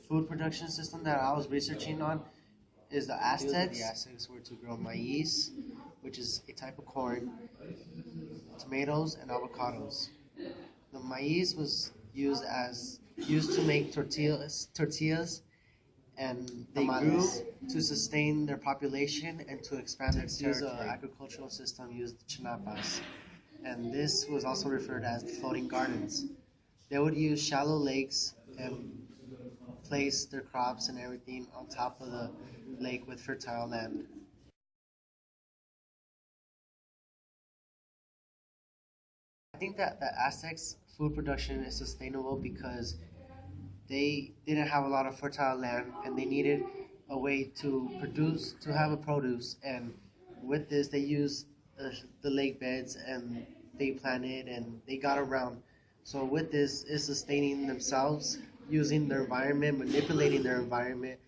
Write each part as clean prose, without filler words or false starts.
food production system that I was researching on is the Aztecs. The Aztecs were to grow maize, which is a type of corn, tomatoes, and avocados. The maize was used to make tortillas, and they grew to sustain their population and to expand their territory. The agricultural system used chinapas, and this was also referred as floating gardens. They would use shallow lakes and place their crops and everything on top of the lake with fertile land. I think that the Aztecs' food production is sustainable because they didn't have a lot of fertile land and they needed a way to have a produce. And with this, they used the lake beds and they planted and they got around. So with this, is sustaining themselves, using their environment, manipulating their environment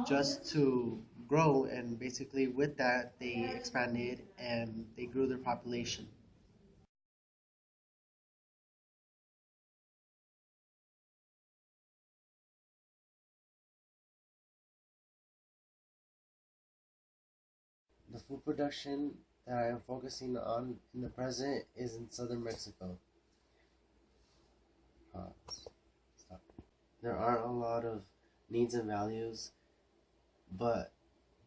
just to grow. And basically with that, they expanded and they grew their population. The food production that I am focusing on in the present is in southern Mexico. There aren't a lot of needs and values, but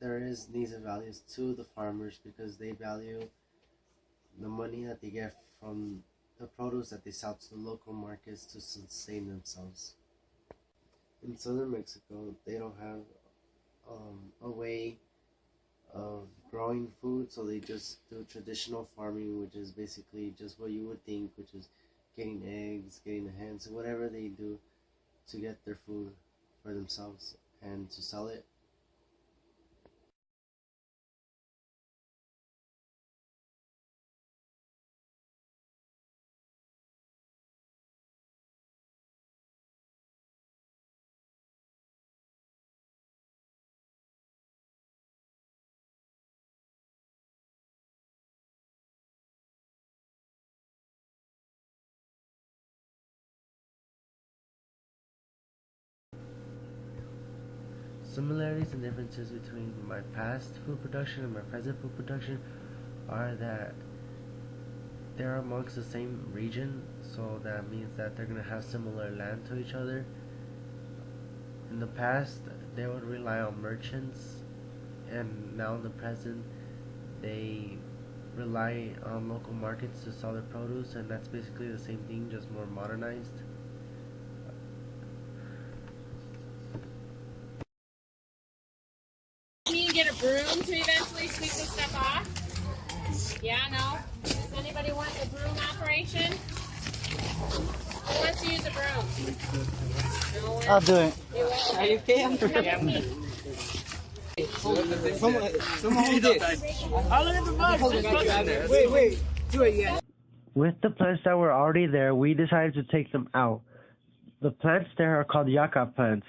there is needs and values to the farmers because they value the money that they get from the produce that they sell to the local markets to sustain themselves. In southern Mexico, they don't have a way of growing food, so they just do traditional farming, which is basically just what you would think, which is getting eggs, getting the hens, whatever they do to get their food for themselves and to sell it. Similarities and differences between my past food production and my present food production are that they're amongst the same region, so that means that they're going to have similar land to each other. In the past, they would rely on merchants, and now in the present, they rely on local markets to sell their produce, and that's basically the same thing, just more modernized. Get a broom to eventually sweep this stuff off? Yeah, no? Does anybody want the broom operation? Who wants to use a broom? No one? I'll do it. You will? Are you paying? Someone hold this. I'll look at the box. Wait. Do it yet. With the plants that were already there, we decided to take them out. The plants there are called yucca plants.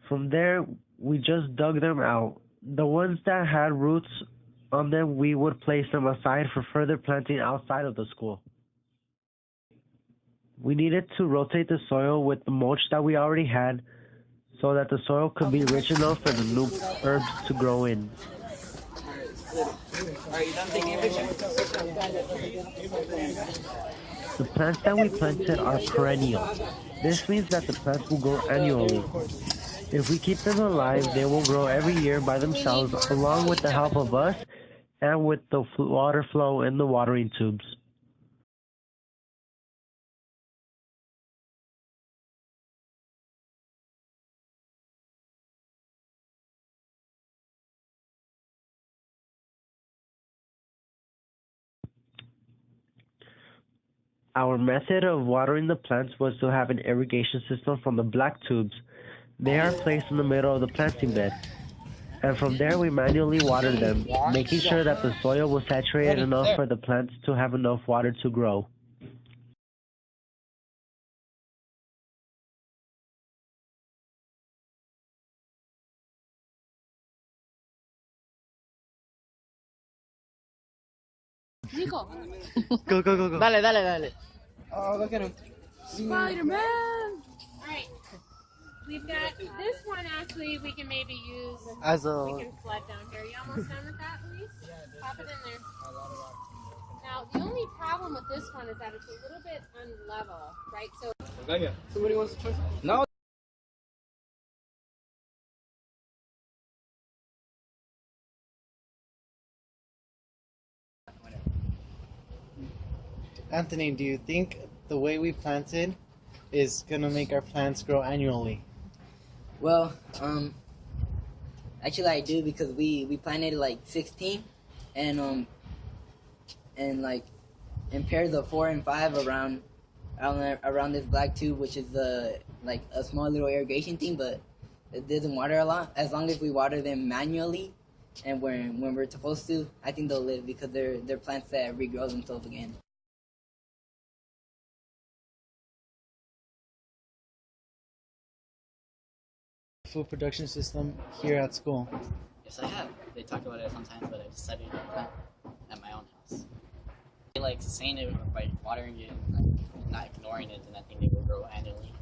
From there, we just dug them out. The ones that had roots on them, we would place them aside for further planting outside of the school. We needed to rotate the soil with the mulch that we already had so that the soil could be rich enough for the new herbs to grow in. Are you done taking a picture? The plants that we planted are perennial. This means that the plants will grow annually. If we keep them alive, they will grow every year by themselves, along with the help of us and with the water flow in the watering tubes. Our method of watering the plants was to have an irrigation system from the black tubes. They are placed in the middle of the planting bed, and from there we manually water them, making sure that the soil was saturated enough for the plants to have enough water to grow. Nico. Go. Dale. Oh, look at him. Spider-Man! Alright. We've got this one actually we can maybe use. As We a can flood down here. You almost done with that, Luis? Pop it in there. Now, the only problem with this one is that it's a little bit unlevel, right? So Somebody wants to try? No. Anthony, do you think the way we planted is gonna make our plants grow annually? Well, actually I do because we planted like 16, and like in pairs of 4 and 5 around this black tube, which is like a small little irrigation thing, but it doesn't water a lot. As long as we water them manually, and when we're supposed to, I think they'll live because they're plants that regrow themselves again. Food production system here at school. Yes, I have. They talk about it sometimes, but I decided to plant at my own house. They like sustain it by watering it and not ignoring it, and I think they will grow annually.